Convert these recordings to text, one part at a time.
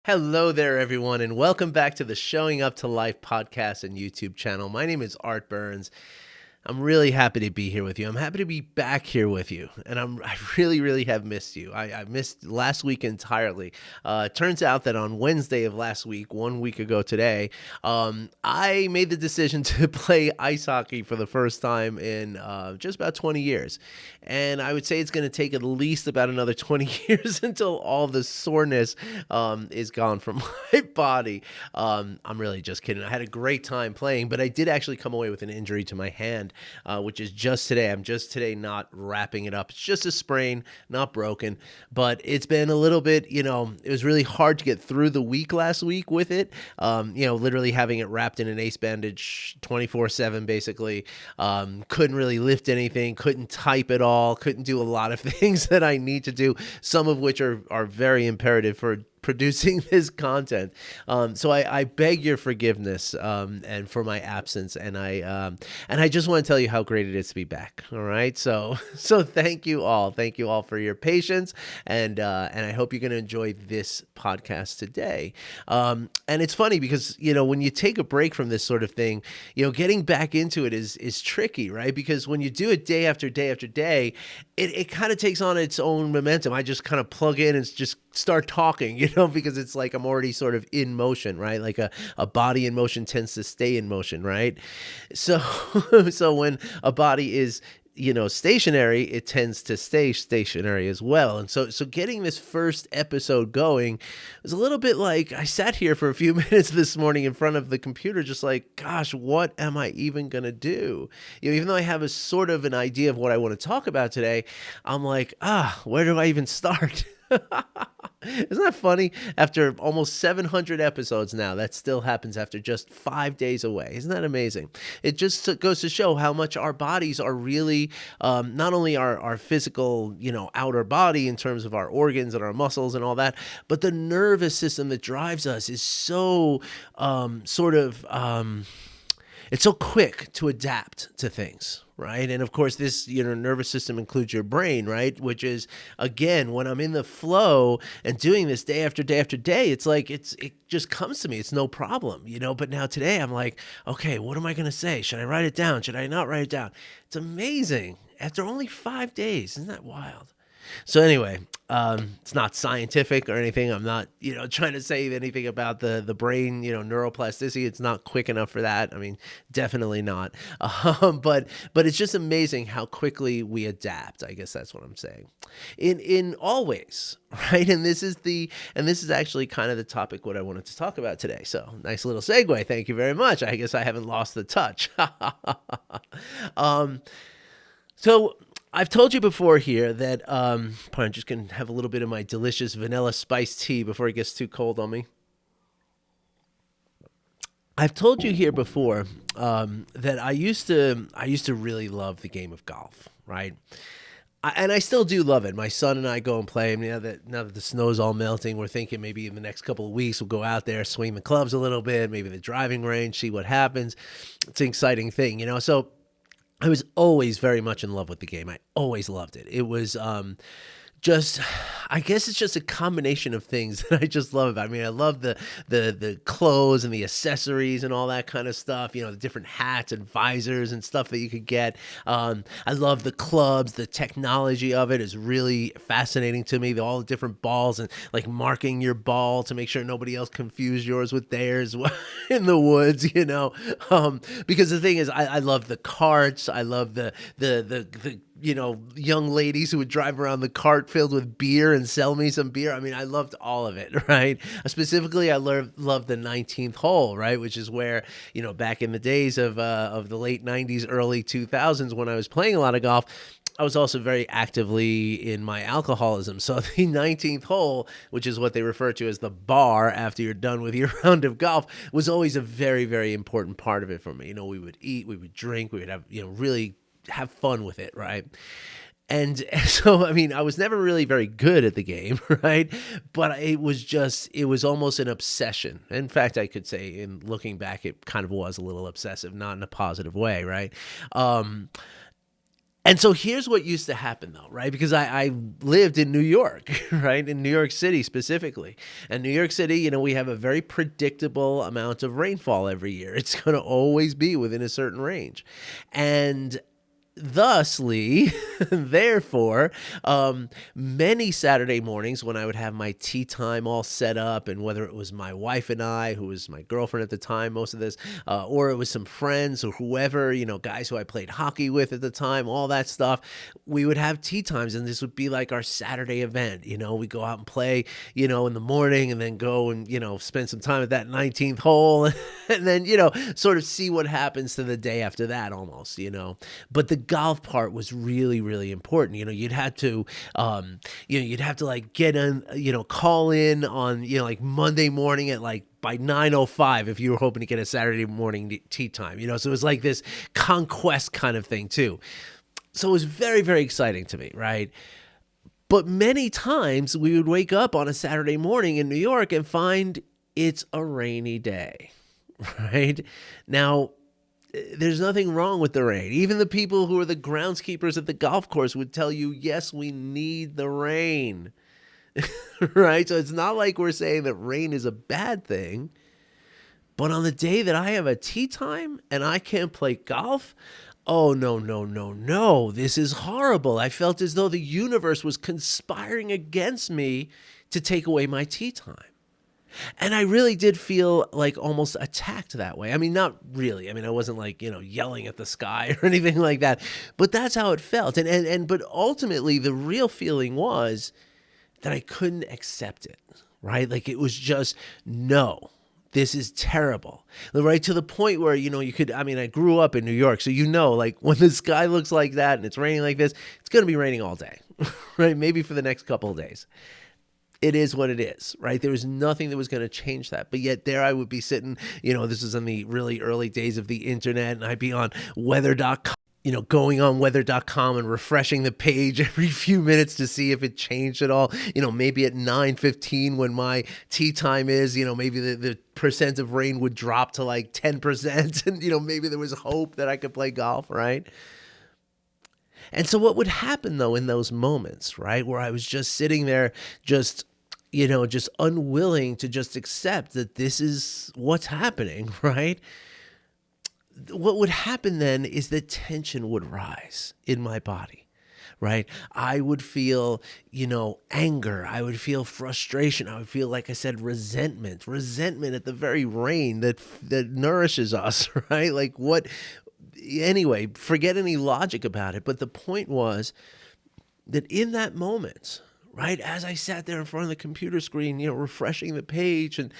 Hello there, everyone, and welcome back to the Showing Up to Life podcast and YouTube channel. My name is Art Burns. I'm really happy to be here with you. I'm happy to be back here with you, and I really have missed you. I missed last week entirely. It turns out that on Wednesday of last week, 1 week ago today, I made the decision to play ice hockey for the first time in just about 20 years. And I would say it's going to take at least about another 20 years until all the soreness is gone from my body. I'm really just kidding. I had a great time playing, but I did actually come away with an injury to my hand, which is just today. I'm just today not wrapping it up. It's just a sprain, not broken, but it's been a little bit, it was really hard to get through the week last week with it. Literally having it wrapped in an ace bandage 24/7, basically. Couldn't really lift anything, couldn't type at all, couldn't do a lot of things that I need to do, some of which are very imperative for producing this content. So I beg your forgiveness and for my absence, and I just want to tell you how great it is to be back. All right, so thank you all for your patience, and I hope you're going to enjoy this podcast today. And it's funny because when you take a break from this sort of thing, getting back into it is tricky, right? Because when you do it day after day after day, it kind of takes on its own momentum. I just kind of plug in and just start talking, because it's like I'm already sort of in motion, right? Like a body in motion tends to stay in motion, right? So so when a body is stationary, it tends to stay stationary as well. And so getting this first episode going was a little bit like I sat here for a few minutes this morning in front of the computer, just like, gosh, what am I even going to do? Even though I have a sort of an idea of what I want to talk about today, I'm like, where do I even start? Isn't that funny? After almost 700 episodes now, that still happens after just 5 days away. Isn't that amazing? It just goes to show how much our bodies are really, not only our physical, outer body in terms of our organs and our muscles and all that, but the nervous system that drives us is so it's so quick to adapt to things, right? And of course, this nervous system includes your brain, right? Which is, again, when I'm in the flow and doing this day after day after day, it's like it just comes to me. It's no problem, But now today, I'm like, okay, what am I going to say? Should I write it down? Should I not write it down? It's amazing. After only 5 days, isn't that wild? So anyway, it's not scientific or anything. I'm not, trying to say anything about the brain, neuroplasticity. It's not quick enough for that. I mean, definitely not. But it's just amazing how quickly we adapt. I guess that's what I'm saying. In all ways, right? And this is actually kind of the topic what I wanted to talk about today. So nice little segue. Thank you very much. I guess I haven't lost the touch. So I've told you before here that I'm just going to have a little bit of my delicious vanilla spiced tea before it gets too cold on me. I've told you here before that I used to really love the game of golf, right? And I still do love it. My son and I go and play. Now that the snow's all melting, we're thinking maybe in the next couple of weeks we'll go out there, swing the clubs a little bit, maybe the driving range, see what happens. It's an exciting thing, So I was always very much in love with the game. I always loved it. It was I guess it's just a combination of things that I just love about it. I mean, I love the clothes and the accessories and all that kind of stuff, the different hats and visors and stuff that you could get. I love the clubs. The technology of it is really fascinating to me. All the different balls and like marking your ball to make sure nobody else confused yours with theirs in the woods, because the thing is, I love the carts. I love the young ladies who would drive around the cart filled with beer and sell me some beer. I mean, I loved all of it, right? Specifically, I loved the 19th hole, right? Which is where, back in the days of the late 90s, early 2000s, when I was playing a lot of golf, I was also very actively in my alcoholism. So the 19th hole, which is what they refer to as the bar after you're done with your round of golf, was always a very, very important part of it for me. We would eat, we would drink, we would have, really have fun with it, right? And so, I mean, I was never really very good at the game, right? But it was almost an obsession. In fact, I could say, in looking back, it kind of was a little obsessive, not in a positive way, right? And so here's what used to happen though, right? Because I lived in New York, right? In New York City specifically. And New York City, we have a very predictable amount of rainfall every year. It's going to always be within a certain range. And thusly, therefore, many Saturday mornings when I would have my tea time all set up, and whether it was my wife and I, who was my girlfriend at the time, most of this, or it was some friends or whoever, guys who I played hockey with at the time, all that stuff, we would have tea times, and this would be like our Saturday event. We go out and play, in the morning, and then go and, spend some time at that 19th hole, and then, sort of see what happens to the day after that almost, But the golf part was really, really important. You'd have to, you'd have to like get in, call in on, like Monday morning at like by 9:05 if you were hoping to get a Saturday morning tea time, So it was like this conquest kind of thing too. So it was very, very exciting to me, right? But many times we would wake up on a Saturday morning in New York and find it's a rainy day, right? Now, there's nothing wrong with the rain. Even the people who are the groundskeepers at the golf course would tell you, yes, we need the rain, right? So it's not like we're saying that rain is a bad thing. But on the day that I have a tee time and I can't play golf, oh, no, no, no, no. This is horrible. I felt as though the universe was conspiring against me to take away my tee time. And I really did feel like almost attacked that way. I mean, not really. I mean, I wasn't like, yelling at the sky or anything like that, but that's how it felt. But ultimately the real feeling was that I couldn't accept it, right? Like it was just, no, this is terrible, right? To the point where, I grew up in New York. So, like when the sky looks like that and it's raining like this, it's going to be raining all day, right? Maybe for the next couple of days. It is what it is, right? There was nothing that was going to change that. But yet there I would be sitting, this was in the really early days of the internet, and I'd be on weather.com, going on weather.com and refreshing the page every few minutes to see if it changed at all. Maybe at 9:15 when my tea time is, maybe the percent of rain would drop to like 10%. And, maybe there was hope that I could play golf, right? And so what would happen though in those moments, right, where I was just sitting there, just unwilling to just accept that this is what's happening, right? What would happen then is that tension would rise in my body, right? I would feel, anger. I would feel frustration. I would feel, like I said, resentment at the very rain that nourishes us, right? Like anyway, forget any logic about it. But the point was that in that moment, right, as I sat there in front of the computer screen, refreshing the page and,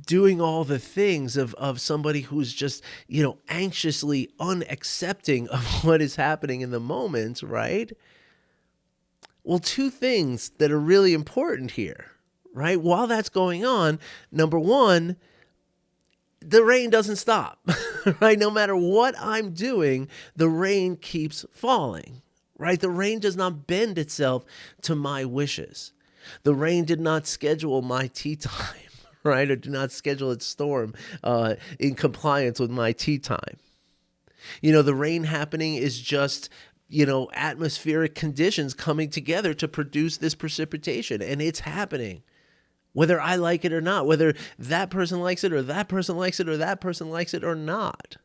doing all the things of somebody who's just, anxiously unaccepting of what is happening in the moment, right? Well, two things that are really important here, right? While that's going on, number one, the rain doesn't stop, right? No matter what I'm doing, the rain keeps falling. Right? The rain does not bend itself to my wishes. The rain did not schedule my tea time, right? Or did not schedule its storm in compliance with my tea time. The rain happening is just, atmospheric conditions coming together to produce this precipitation. And it's happening, whether I like it or not, whether that person likes it or that person likes it or that person likes it or not.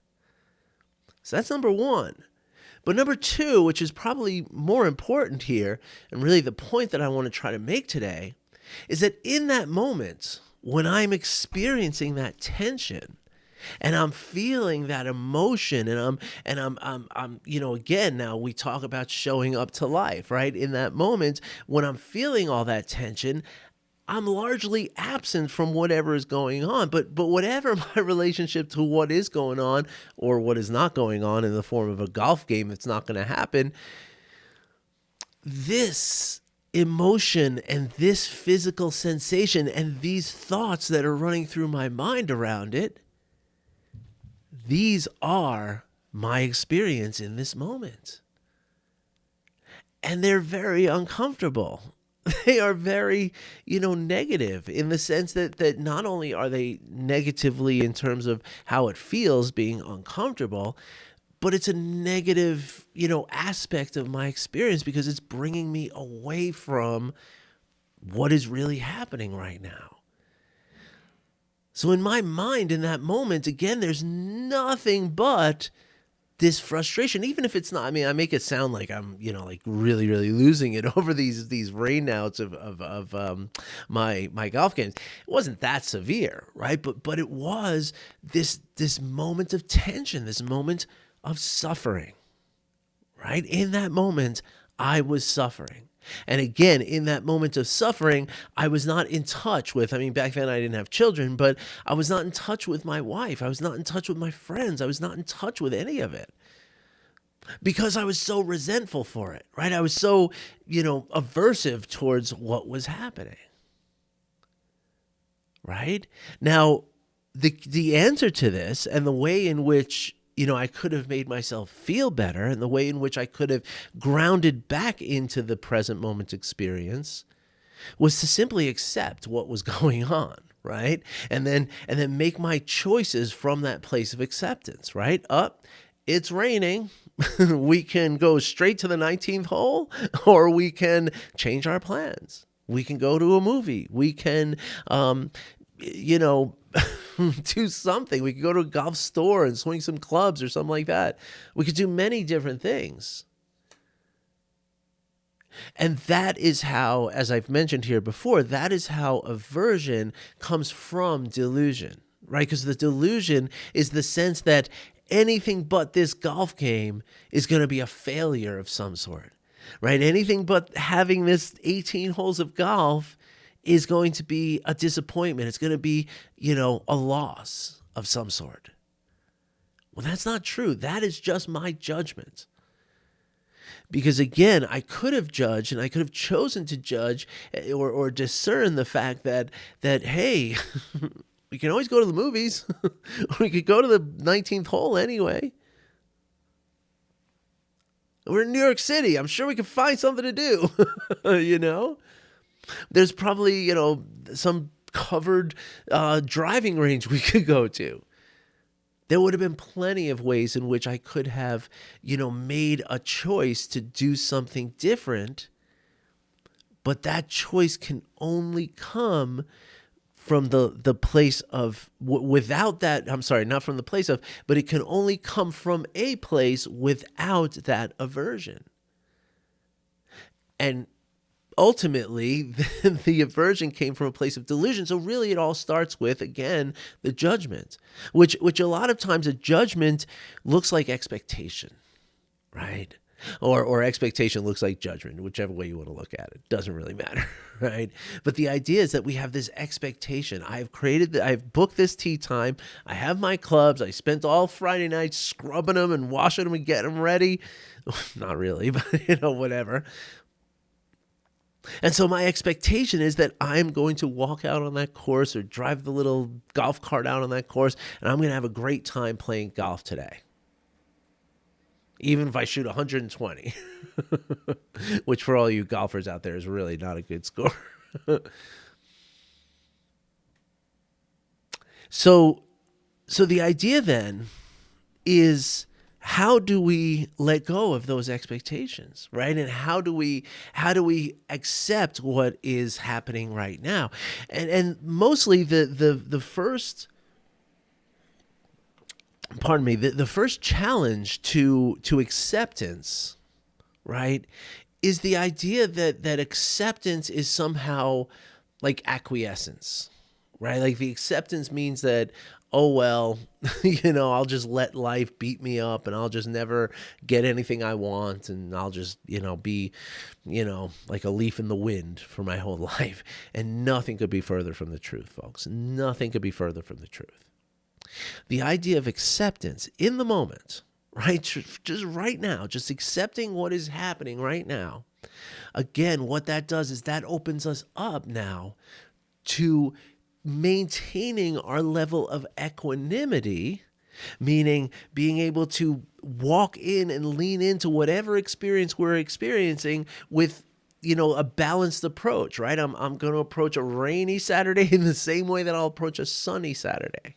So that's number one. But number two, which is probably more important here, and really the point that I want to try to make today, is that in that moment, when I'm experiencing that tension, and I'm feeling that emotion, and I'm again, now we talk about showing up to life, right? In that moment, when I'm feeling all that tension, I'm largely absent from whatever is going on. But whatever my relationship to what is going on or what is not going on in the form of a golf game that's not going to happen, this emotion and this physical sensation and these thoughts that are running through my mind around it, these are my experience in this moment. And they're very uncomfortable. They are very, negative in the sense that not only are they negatively in terms of how it feels being uncomfortable, but it's a negative, aspect of my experience because it's bringing me away from what is really happening right now. So in my mind, in that moment, again, there's nothing but this frustration, even if it's not. I mean, I make it sound like I'm, like really, really losing it over these rainouts of my golf games. It wasn't that severe, right? But it was this moment of tension, this moment of suffering, right? In that moment, I was suffering. And again, in that moment of suffering, I was not in touch with, I mean, back then I didn't have children, but I was not in touch with my wife. I was not in touch with my friends. I was not in touch with any of it because I was so resentful for it, right? I was so, aversive towards what was happening, right? Now, the answer to this and the way in which I could have made myself feel better and the way in which I could have grounded back into the present moment experience was to simply accept what was going on, right? And then make my choices from that place of acceptance, right? It's raining. We can go straight to the 19th hole, or we can change our plans. We can go to a movie. We can, do something. We could go to a golf store and swing some clubs or something like that. We could do many different things. And that is how, as I've mentioned here before, that is how aversion comes from delusion, right? Because the delusion is the sense that anything but this golf game is going to be a failure of some sort, right? Anything but having this 18 holes of golf is going to be a disappointment. It's going to be, a loss of some sort. Well, that's not true. That is just my judgment. Because again, I could have judged and I could have chosen to judge or discern the fact that hey, we can always go to the movies. We could go to the 19th hole anyway. We're in New York City. I'm sure we can find something to do, There's probably, some covered driving range we could go to. There would have been plenty of ways in which I could have, made a choice to do something different. But that choice can only come from the place of, without that, I'm sorry, not from the place of, but it can only come from a place without that aversion. And ultimately, the aversion came from a place of delusion. So really it all starts with, again, the judgment, which a lot of times a judgment looks like expectation, right? Or expectation looks like judgment, whichever way you want to look at it. Doesn't really matter, right? But the idea is that we have this expectation. I've booked this tee time. I have my clubs. I spent all Friday night scrubbing them and washing them and getting them ready. Not really, but whatever. And so my expectation is that I'm going to walk out on that course or drive the little golf cart out on that course, and I'm going to have a great time playing golf today. Even if I shoot 120, which for all you golfers out there is really not a good score. So the idea then is, how do we let go of those expectations, right? And how do we accept what is happening right now? And mostly the first, pardon me, the first challenge to acceptance, right, is the idea that acceptance is somehow like acquiescence, right? Like the acceptance means that, oh, well, I'll just let life beat me up and I'll just never get anything I want. And I'll just, be, like a leaf in the wind for my whole life. And nothing could be further from the truth, folks. Nothing could be further from the truth. The idea of acceptance in the moment, right? Just right now, just accepting what is happening right now. Again, what that does is that opens us up now to maintaining our level of equanimity, meaning being able to walk in and lean into whatever experience we're experiencing with, a balanced approach, right? I'm going to approach a rainy Saturday in the same way that I'll approach a sunny Saturday.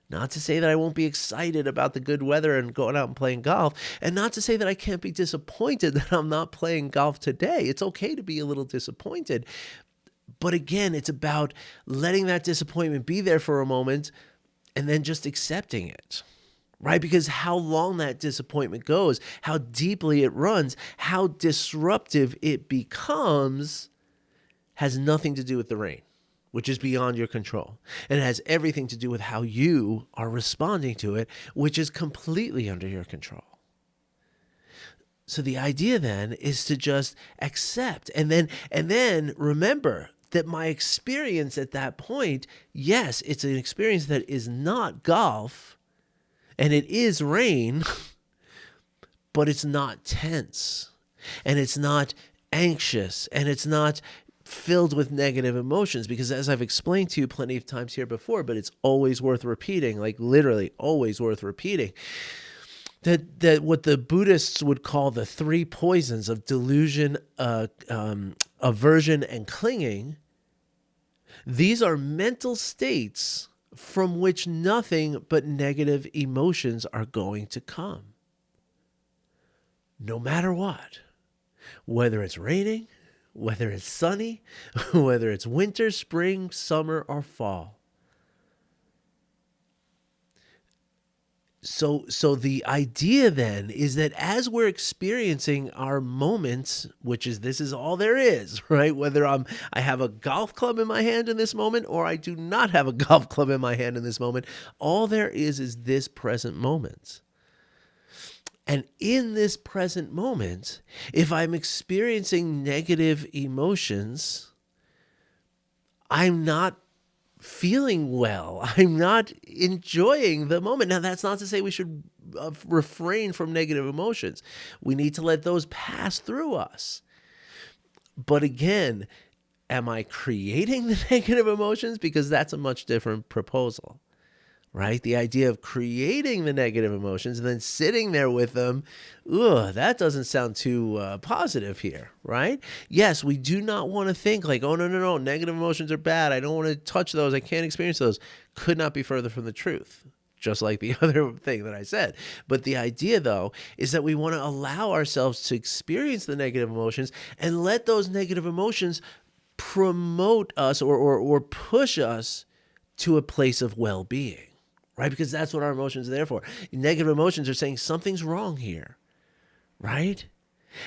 Not to say that I won't be excited about the good weather and going out and playing golf, and not to say that I can't be disappointed that I'm not playing golf today. It's okay to be a little disappointed. But again, it's about letting that disappointment be there for a moment and then just accepting it, right? Because how long that disappointment goes, how deeply it runs, how disruptive it becomes has nothing to do with the rain, which is beyond your control. And it has everything to do with how you are responding to it, which is completely under your control. So the idea then is to just accept and then remember that my experience at that point, yes, it's an experience that is not golf and it is rain, but it's not tense and it's not anxious and it's not filled with negative emotions, because as I've explained to you plenty of times here before, but it's always worth repeating, like literally always worth repeating, that what the Buddhists would call the three poisons of delusion, aversion, and clinging, these are mental states from which nothing but negative emotions are going to come. No matter what, whether it's raining, whether it's sunny, whether it's winter, spring, summer, or fall. So the idea then is that as we're experiencing our moments, which is this is all there is, right? Whether I have a golf club in my hand in this moment or I do not have a golf club in my hand in this moment, all there is this present moment. And in this present moment, if I'm experiencing negative emotions, I'm not feeling well. I'm not enjoying the moment. Now, that's not to say we should refrain from negative emotions. We need to let those pass through us. But again, am I creating the negative emotions? Because that's a much different proposal. Right? The idea of creating the negative emotions and then sitting there with them, that doesn't sound too positive here, right? Yes, we do not want to think like, oh, no, negative emotions are bad. I don't want to touch those. I can't experience those. Could not be further from the truth, just like the other thing that I said. But the idea, though, is that we want to allow ourselves to experience the negative emotions and let those negative emotions promote us or push us to a place of well-being. Right? Because that's what our emotions are there for. Negative emotions are saying something's wrong here, right?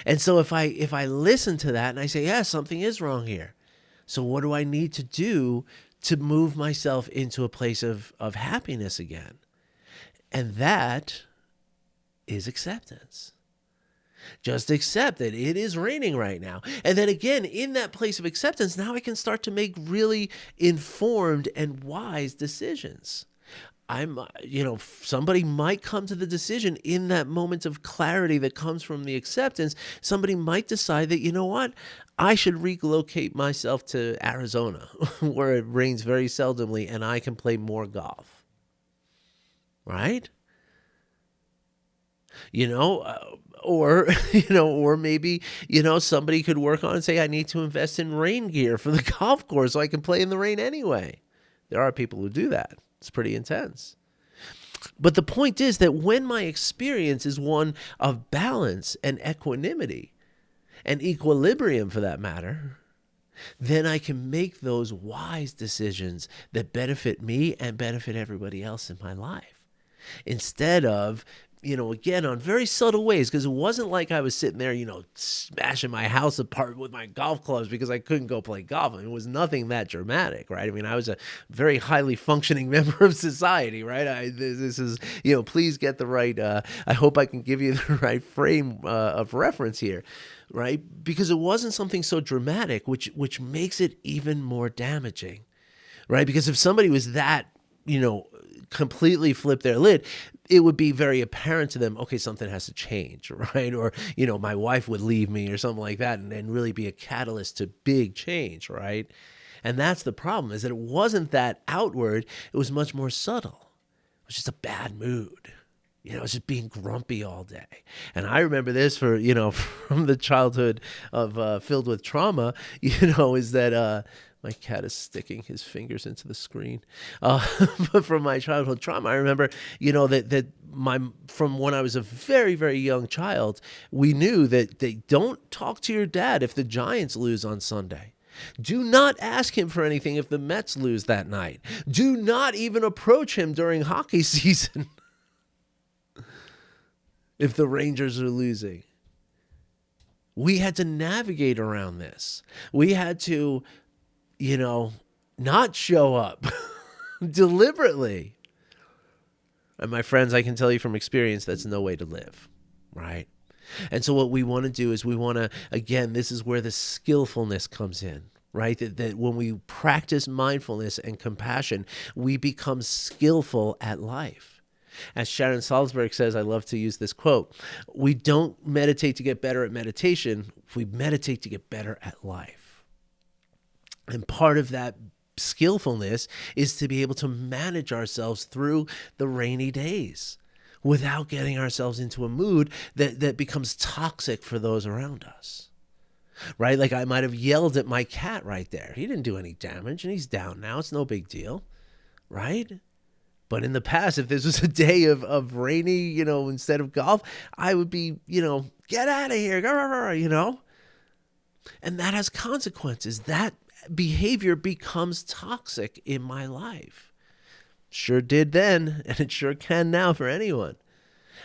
And so if I listen to that and I say, yeah, something is wrong here. So what do I need to do to move myself into a place of happiness again? And that is acceptance. Just accept that it is raining right now. And then again, in that place of acceptance, now I can start to make really informed and wise decisions. Somebody might come to the decision in that moment of clarity that comes from the acceptance. Somebody might decide that, you know what, I should relocate myself to Arizona where it rains very seldomly and I can play more golf. Right? Or maybe, somebody could work on and say, I need to invest in rain gear for the golf course so I can play in the rain anyway. There are people who do that. It's pretty intense. But the point is that when my experience is one of balance and equanimity and equilibrium for that matter, then I can make those wise decisions that benefit me and benefit everybody else in my life. Instead of, again, on very subtle ways, because it wasn't like I was sitting there, smashing my house apart with my golf clubs because I couldn't go play golf. I mean, it was nothing that dramatic, right? I mean, I was a very highly functioning member of society, right? This is, please get the right, I hope I can give you the right frame of reference here, right? Because it wasn't something so dramatic, which makes it even more damaging, right? Because if somebody was that, completely flip their lid, it would be very apparent to them, okay, something has to change, right? Or, my wife would leave me or something like that and really be a catalyst to big change, right? And that's the problem, is that it wasn't that outward. It was much more subtle. It was just a bad mood. It was just being grumpy all day. And I remember this from the childhood of filled with trauma, is that My cat is sticking his fingers into the screen. But from my childhood trauma, I remember, from when I was a very, very young child, we knew that they don't talk to your dad if the Giants lose on Sunday. Do not ask him for anything if the Mets lose that night. Do not even approach him during hockey season if the Rangers are losing. We had to navigate around this. We had to, not show up deliberately. And my friends, I can tell you from experience, that's no way to live, right? And so what we want to do is again, this is where the skillfulness comes in, right? That when we practice mindfulness and compassion, we become skillful at life. As Sharon Salzberg says, I love to use this quote, we don't meditate to get better at meditation, we meditate to get better at life. And part of that skillfulness is to be able to manage ourselves through the rainy days without getting ourselves into a mood that becomes toxic for those around us, right? Like I might have yelled at my cat right there. He didn't do any damage and he's down now. It's no big deal, right? But in the past, if this was a day of rainy, instead of golf, I would be, get out of here, And that has consequences. That behavior becomes toxic in my life. Sure did then, and it sure can now for anyone.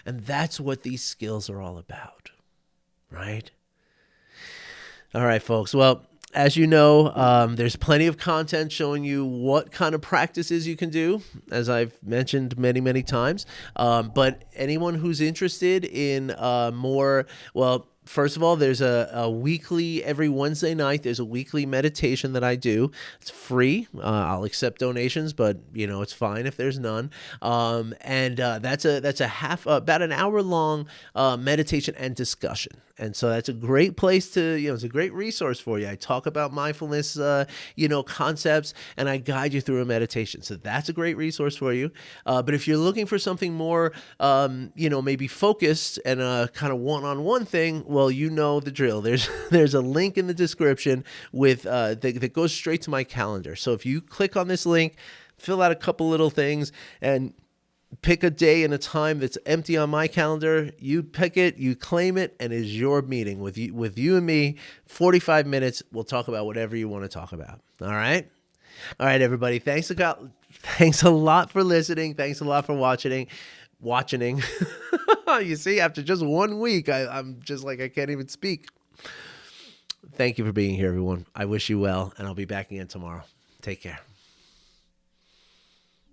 And that's what these skills are all about, right? All right, folks. Well, as you know, there's plenty of content showing you what kind of practices you can do, as I've mentioned many, many times. But anyone who's interested in first of all, there's a weekly, every Wednesday night, there's a weekly meditation that I do. It's free. I'll accept donations, but it's fine if there's none. That's about an hour long meditation and discussion. And so that's a great place to, it's a great resource for you. I talk about mindfulness, concepts, and I guide you through a meditation. So that's a great resource for you. But if you're looking for something more, maybe focused and a kind of one-on-one thing, well, you know the drill. There's a link in the description with that goes straight to my calendar. So if you click on this link, fill out a couple little things, and pick a day and a time that's empty on my calendar. You pick it, you claim it, and it's your meeting with you and me. 45 minutes. We'll talk about whatever you want to talk about. All right, everybody. Thanks a lot for listening. Thanks a lot for watching. You see, after just 1 week, I'm just like I can't even speak. Thank you for being here, everyone. I wish you well, and I'll be back again tomorrow. Take care.